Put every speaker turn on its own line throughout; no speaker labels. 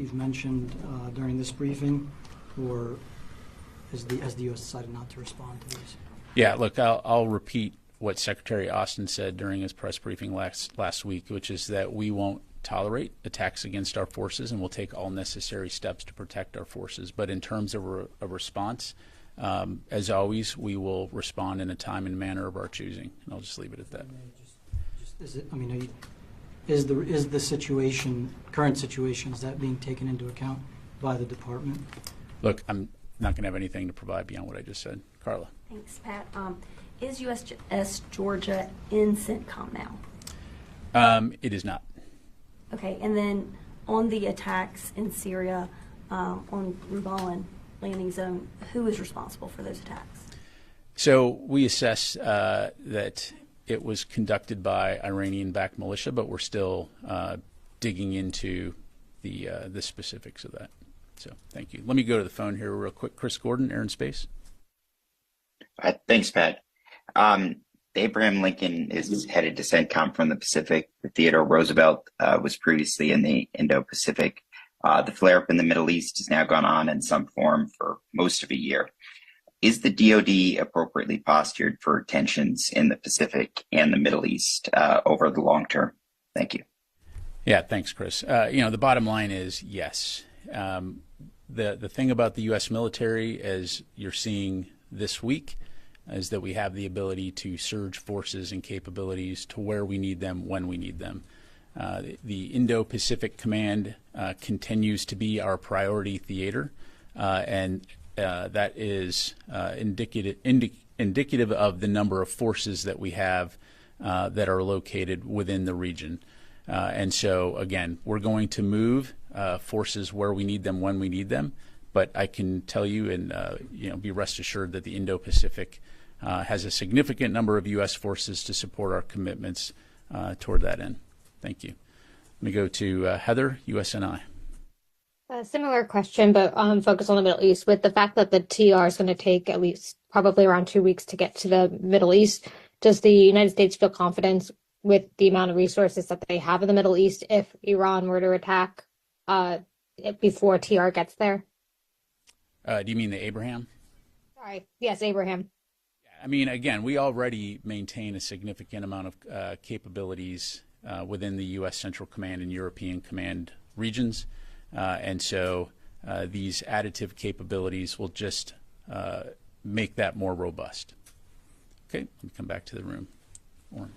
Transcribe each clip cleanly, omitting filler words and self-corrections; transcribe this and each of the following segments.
you've mentioned during this briefing, or has the U.S. decided not to respond to these?
Yeah, look, I'll repeat what Secretary Austin said during his press briefing last week, which is that we won't tolerate attacks against our forces and we'll take all necessary steps to protect our forces. But in terms of a response, as always, we will respond in a time and manner of our choosing. And I'll just leave it at that.
Is the situation, current situation, is that being taken into account by the department?
Look, I'm not going to have anything to provide beyond what I just said. Carla.
Thanks, Pat. Is USS Georgia in CENTCOM
now? It is not.
Okay, and then on the attacks in Syria on Rubalan landing zone, who is responsible for those attacks? So
we assess that it was conducted by Iranian-backed militia, but we're still digging into the specifics of that. So thank you. Let me go to the phone here real quick. Chris Gordon, Air and Space.
Thanks, Pat. The Abraham Lincoln is headed to CENTCOM from the Pacific. The Theodore Roosevelt was previously in the Indo-Pacific. The flare-up in the Middle East has now gone on in some form for most of a year. Is the DoD appropriately postured for tensions in the Pacific and the Middle East over the long term? Thank you.
Yeah, thanks, Chris. The bottom line is yes. The thing about the U.S. military, as you're seeing this week, is that we have the ability to surge forces and capabilities to where we need them when we need them. The Indo-Pacific Command continues to be our priority theater, and that is indicative of the number of forces that we have that are located within the region. And so, again, we're going to move forces where we need them when we need them. But I can tell you and be rest assured that the Indo-Pacific has a significant number of U.S. forces to support our commitments toward that end. Thank you. Let me go to Heather, USNI.
A similar question, but focus on the Middle East. With the fact that the TR is going to take at least probably around 2 weeks to get to the Middle East, does the United States feel confident with the amount of resources that they have in the Middle East if Iran were to attack before TR gets there?
Do you mean the Abraham?
Sorry. Yes, Abraham.
I mean, again, we already maintain a significant amount of capabilities within the U.S. Central Command and European Command regions. And so these additive capabilities will just make that more robust. Okay, let me come back to the room. Warren.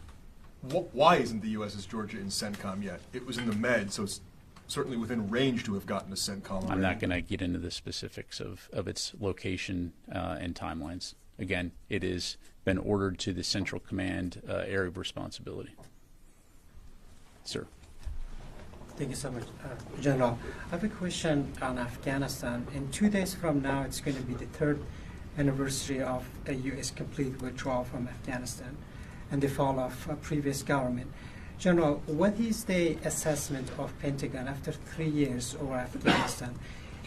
Why isn't the USS Georgia in CENTCOM yet? It was in the Med, so it's certainly within range to have gotten to CENTCOM already.
I'm not going to get into the specifics of its location and timelines. Again, it has been ordered to the Central Command area of responsibility. Sir.
Thank you so much, General. I have a question on Afghanistan. In 2 days from now, it's going to be the 3rd anniversary of a U.S. complete withdrawal from Afghanistan and the fall of a previous government. General, what is the assessment of Pentagon after 3 years over Afghanistan?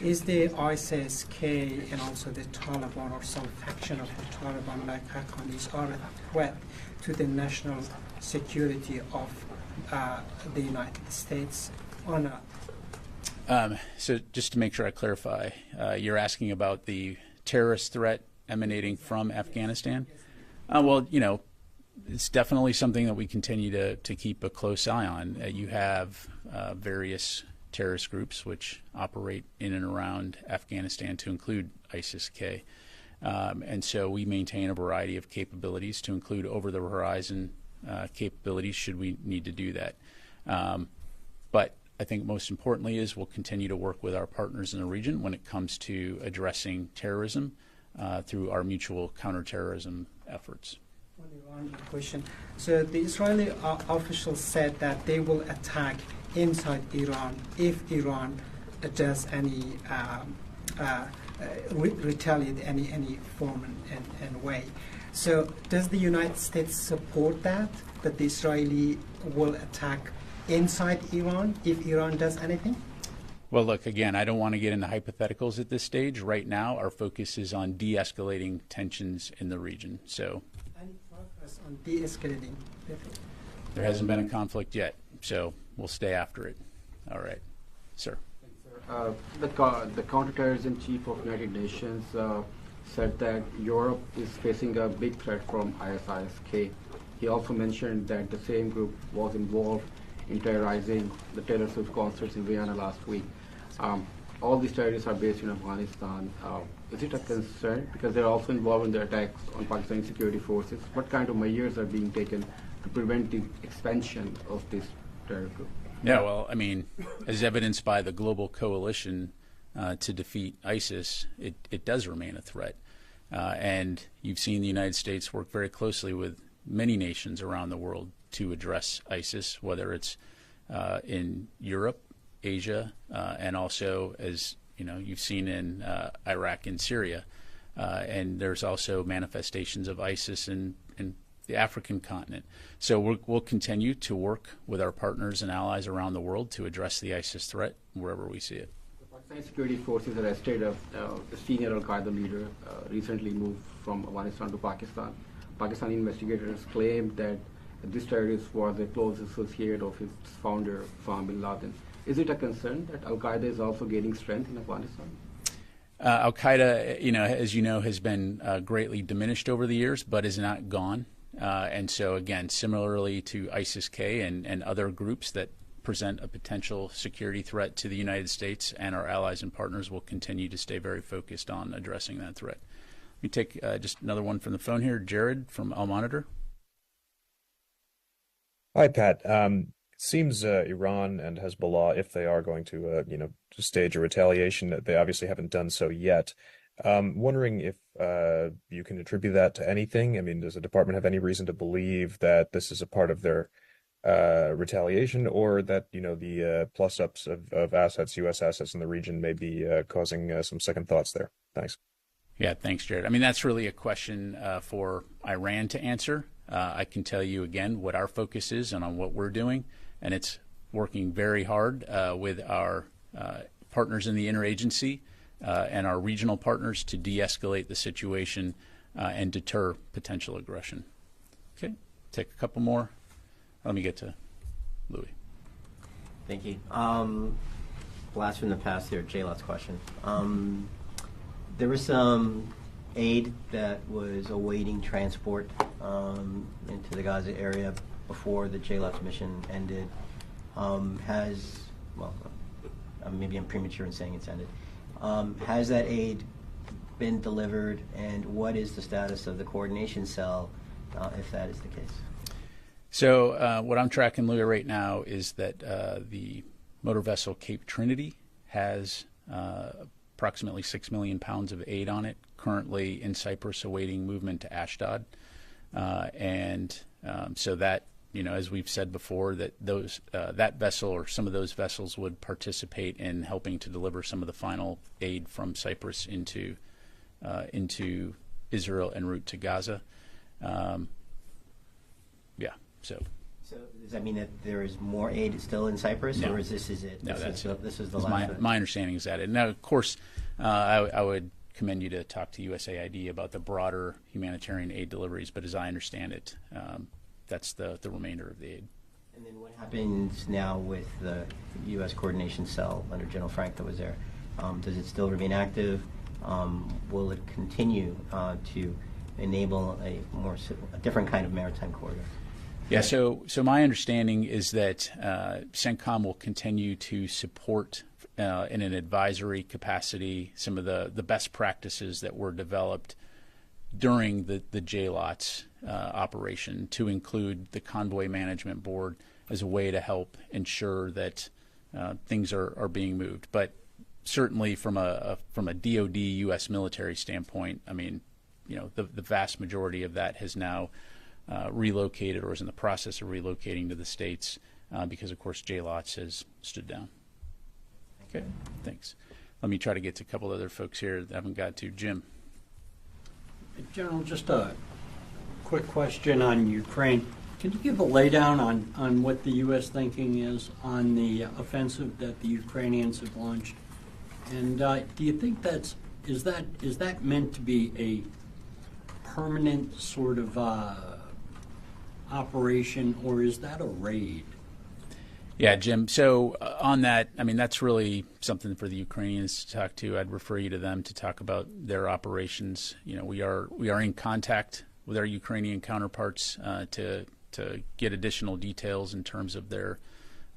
Is the ISIS-K and also the Taliban or some faction of the Taliban like Haqqanis are a threat to the national security of the United States or not?
So just to make sure I clarify, you're asking about the terrorist threat emanating from Afghanistan? Well, it's definitely something that we continue to keep a close eye on. You have various terrorist groups which operate in and around Afghanistan, to include ISIS-K. And so we maintain a variety of capabilities, to include over-the-horizon capabilities should we need to do that. But I think most importantly is we'll continue to work with our partners in the region when it comes to addressing terrorism through our mutual counterterrorism efforts.
Only one question. So the Israeli officials said that they will attack inside Iran if Iran does any retaliate any form and way. So does the United States support that the Israeli will attack inside Iran if Iran does anything?
Well, look, again, I don't want to get into hypotheticals at this stage. Right now, our focus is on de-escalating tensions in the region. So
any progress on de-escalating?
There hasn't been a conflict yet, so we'll stay after it. All right. Sir.
Thanks, sir. The counterterrorism chief of United Nations said that Europe is facing a big threat from ISIS-K. He also mentioned that the same group was involved in terrorizing the Taylor Swift concerts in Vienna last week. All these terrorists are based in Afghanistan. Is it a concern? Because they're also involved in the attacks on Pakistani security forces. What kind of measures are being taken to prevent the expansion of this terror group?
Yeah, well, I mean, as evidenced by the global coalition to defeat ISIS, it does remain a threat. And you've seen the United States work very closely with many nations around the world to address ISIS, whether it's in Europe, Asia, and also, as you know, you've seen in Iraq and Syria. And there's also manifestations of ISIS in the African continent. So we'll continue to work with our partners and allies around the world to address the ISIS threat wherever we see it.
The Pakistani security forces arrested a senior Al-Qaeda leader recently moved from Afghanistan to Pakistan. Pakistani investigators claimed that this terrorist was a close associate of its founder, Osama bin Laden. Is it a concern that Al-Qaeda is also gaining strength in Afghanistan?
Al-Qaeda, as you know, has been greatly diminished over the years, but is not gone. And so, again, similarly to ISIS-K and other groups that present a potential security threat to the United States and our allies and partners, will continue to stay very focused on addressing that threat. Let me take just another one from the phone here. Jared from Al Monitor.
Hi, Pat. Seems Iran and Hezbollah, if they are going to, to stage a retaliation, they obviously haven't done so yet. Wondering if you can attribute that to anything. I mean, does the department have any reason to believe that this is a part of their retaliation, or that the plus-ups of assets, U.S. assets in the region, may be causing some second thoughts there? Thanks.
Yeah, thanks, Jared. I mean, that's really a question for Iran to answer. I can tell you again what our focus is and on what we're doing, and it's working very hard with our partners in the interagency and our regional partners to de-escalate the situation and deter potential aggression. Okay, take a couple more. Let me get to Louis.
Thank you. Blast from the past here, J-Lot's question. There was some aid that was awaiting transport into the Gaza area before the J-Lot's mission ended. Maybe I'm premature in saying it's ended. Has that aid been delivered, and what is the status of the coordination cell if that is the case?
So what I'm tracking, Louis, right now is that the motor vessel Cape Trinity has approximately 6 million pounds of aid on it, currently in Cyprus awaiting movement to Ashdod. So that, as we've said before, that that vessel or some of those vessels would participate in helping to deliver some of the final aid from Cyprus into Israel en route to Gaza. So
does that mean that there is more aid still in Cyprus,
no.
Or is this it?
No,
this is the
last. My understanding is that. And now, of course, I would commend you to talk to USAID about the broader humanitarian aid deliveries. But as I understand it, that's the remainder of the aid.
And then what happens now with the U.S. coordination cell under General Frank that was there? Does it still remain active? Will it continue to enable a different kind of maritime corridor?
Yeah, so my understanding is that CENTCOM will continue to support in an advisory capacity some of the best practices that were developed during the JLOTS operation, to include the Convoy Management Board as a way to help ensure that things are being moved. But certainly from a DoD U.S. military standpoint, I mean, the vast majority of that has now relocated or is in the process of relocating to the States because, of course, JLOTS has stood down. Okay, thanks. Let me try to get to a couple other folks here that I haven't got to. Jim.
General, just a quick question on Ukraine. Can you give a laydown on what the U.S. thinking is on the offensive that the Ukrainians have launched? And do you think is that meant to be a permanent sort of operation, or is that a raid?
Yeah, Jim. So on that, I mean, that's really something for the Ukrainians to talk to. I'd refer you to them to talk about their operations. You know, we are in contact with our Ukrainian counterparts to get additional details in terms of their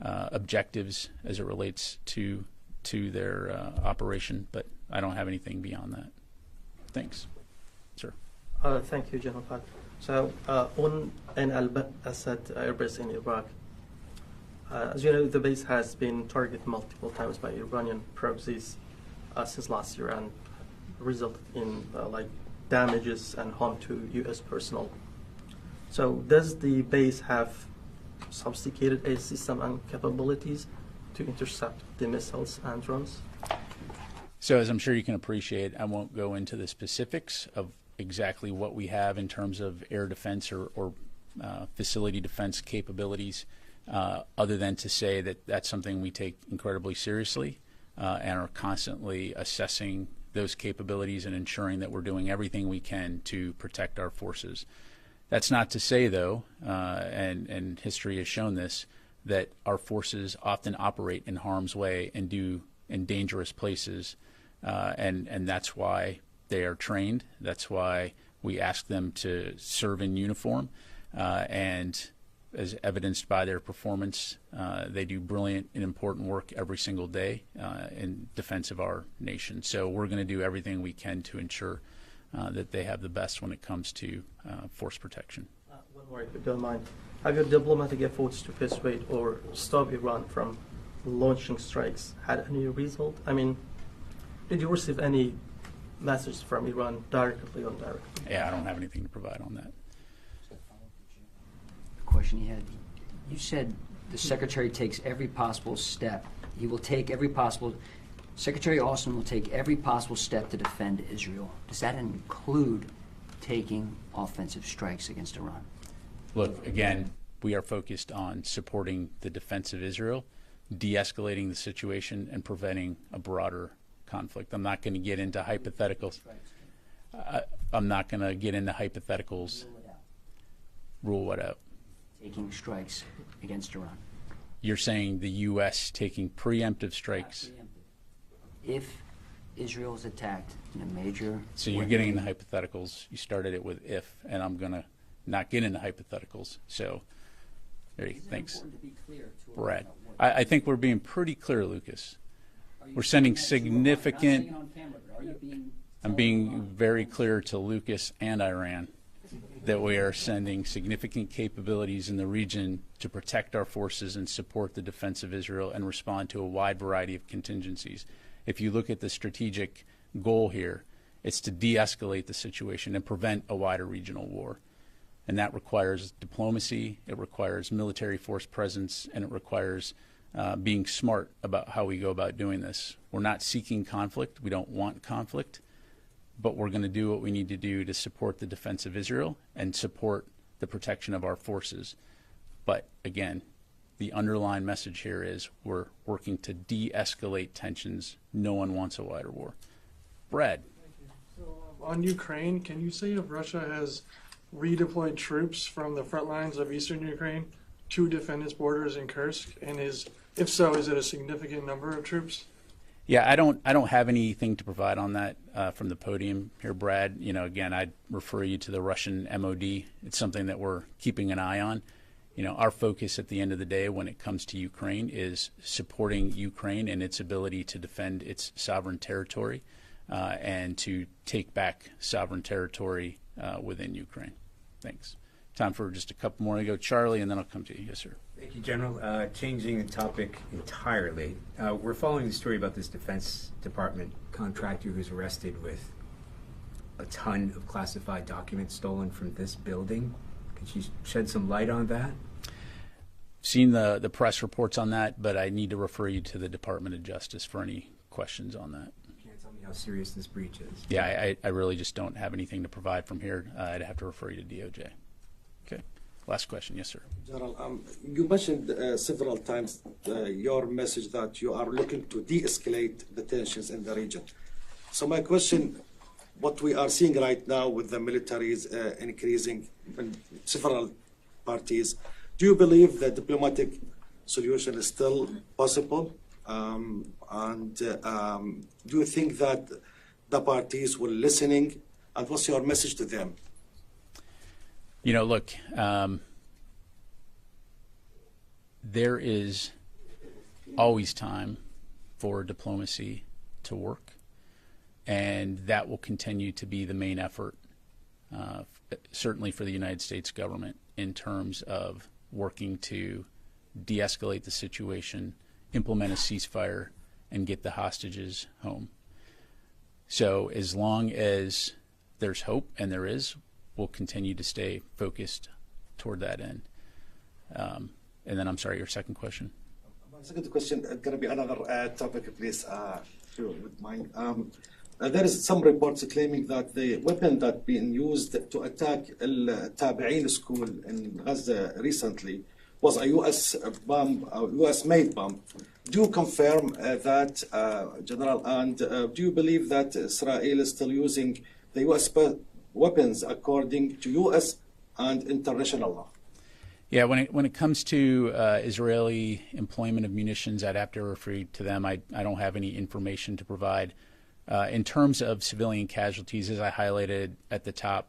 objectives as it relates to their operation. But I don't have anything beyond that. Thanks, sir.
Thank you, General Pat. So on an al-Assad airbase in Iraq, as you know, the base has been targeted multiple times by Iranian proxies since last year and resulted in damages and harm to U.S. personnel. So does the base have sophisticated air system and capabilities to intercept the missiles and drones?
So as I'm sure you can appreciate, I won't go into the specifics of exactly what we have in terms of air defense or facility defense capabilities, other than to say that that's something we take incredibly seriously and are constantly assessing those capabilities and ensuring that we're doing everything we can to protect our forces. That's not to say, though, and history has shown this, that our forces often operate in harm's way and do in dangerous places, and that's why they are trained. That's why we ask them to serve in uniform, and as evidenced by their performance, they do brilliant and important work every single day in defense of our nation. So we're going to do everything we can to ensure that they have the best when it comes to force protection.
One more, if you don't mind. Have your diplomatic efforts to persuade or stop Iran from launching strikes had any result? I mean, did you receive any message from Iran directly or indirectly?
Yeah, I don't have anything to provide on that.
The question he had, you said the Secretary takes every possible step. He will take every possible, Secretary Austin will take every possible step to defend Israel. Does that include taking offensive strikes against Iran?
Look, again, we are focused on supporting the defense of Israel, de-escalating the situation, and preventing a broader conflict. I'm not going to get into hypotheticals. I'm not going to get into hypotheticals. Rule what out?
Taking strikes against Iran.
You're saying the U.S. taking preemptive strikes?
If Israel is attacked in a major...
So you're getting into hypotheticals. You started it with if, and I'm going to not get into hypotheticals. So, there you go. Thanks. Brad, I think we're being pretty clear, Lucas. We're sending significant... I'm being very clear to Lucas and Iran that we are sending significant capabilities in the region to protect our forces and support the defense of Israel and respond to a wide variety of contingencies. If you look at the strategic goal here, it's to de-escalate the situation and prevent a wider regional war. And that requires diplomacy, it requires military force presence, and it requires being smart about how we go about doing this. We're not seeking conflict. We don't want conflict. But we're going to do what we need to do to support the defense of Israel and support the protection of our forces. But again, the underlying message here is we're working to de-escalate tensions. No one wants a wider war. Brad.
So, on Ukraine, can you say if Russia has redeployed troops from the front lines of eastern Ukraine to defend its borders in Kursk? And if so, is it a significant number of troops?
Yeah, I don't have anything to provide on that from the podium here, Brad. You know, again, I'd refer you to the Russian MOD. It's something that we're keeping an eye on. You know, our focus at the end of the day when it comes to Ukraine is supporting Ukraine and its ability to defend its sovereign territory and to take back sovereign territory within Ukraine. Thanks. Time for just a couple more to go. Charlie, and then I'll come to you. Yes, sir.
Thank you, General. Changing the topic entirely, we're following the story about this Defense Department contractor who's arrested with a ton of classified documents stolen from this building. Could you shed some light on that?
Seen the press reports on that, but I need to refer you to the Department of Justice for any questions on that.
You can't tell me how serious this breach is.
Yeah, I really just don't have anything to provide from here. I'd have to refer you to DOJ. Okay. Last question. Yes, sir.
General, you mentioned several times your message that you are looking to de-escalate the tensions in the region. So my question, what we are seeing right now with the militaries increasing in several parties, do you believe that diplomatic solution is still possible? Do you think that the parties were listening? And what's your message to them?
You know, look, there is always time for diplomacy to work, and that will continue to be the main effort, certainly for the United States government, in terms of working to de-escalate the situation, implement a ceasefire, and get the hostages home. So as long as there's hope, and there is, we'll continue to stay focused toward that end. And then, I'm sorry, your second question?
My second question is going to be another topic, please, if you would mind. There is some reports claiming that the weapon that being used to attack Al-Tabi'in school in Gaza recently was a U.S. bomb, a U.S.-made bomb. Do you confirm that, General? And do you believe that Israel is still using the U.S. weapons according to U.S. and international law?
Yeah, when it comes to Israeli employment of munitions, I'd have to refer to them. I don't have any information to provide. In terms of civilian casualties, as I highlighted at the top,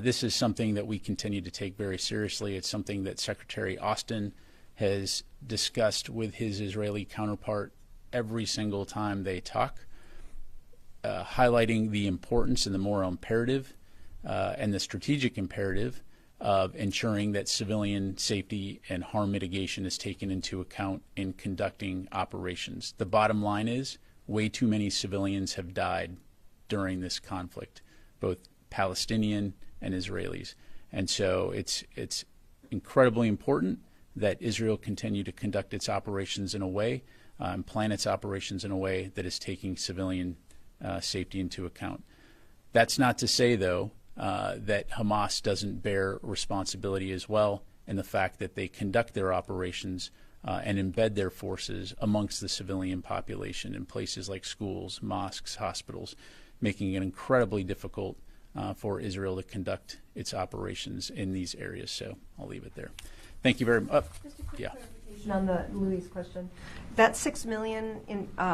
this is something that we continue to take very seriously. It's something that Secretary Austin has discussed with his Israeli counterpart every single time they talk, highlighting the importance and the moral imperative and the strategic imperative of ensuring that civilian safety and harm mitigation is taken into account in conducting operations. The bottom line is, way too many civilians have died during this conflict, both Palestinian and Israelis. And so it's incredibly important that Israel continue to conduct its operations in a way, plan its operations in a way that is taking civilian safety into account. That's not to say, though, that Hamas doesn't bear responsibility as well in the fact that they conduct their operations and embed their forces amongst the civilian population in places like schools, mosques, hospitals, making it incredibly difficult for Israel to conduct its operations in these areas. So I'll leave it there. Thank you very much. Yeah.
On the Louis question, that 6 million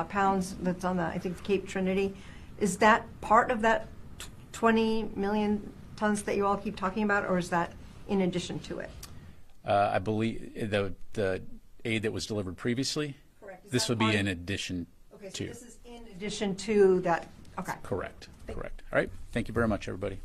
pounds that's on the, I think, Cape Trinity, is that part of that 20 million tons that you all keep talking about, or is that in addition to it?
I believe the aid that was delivered previously.
Correct.
This would be in addition
okay, so
to.
this is in addition to that. Okay.
Correct. Correct. All right. Thank you very much, everybody.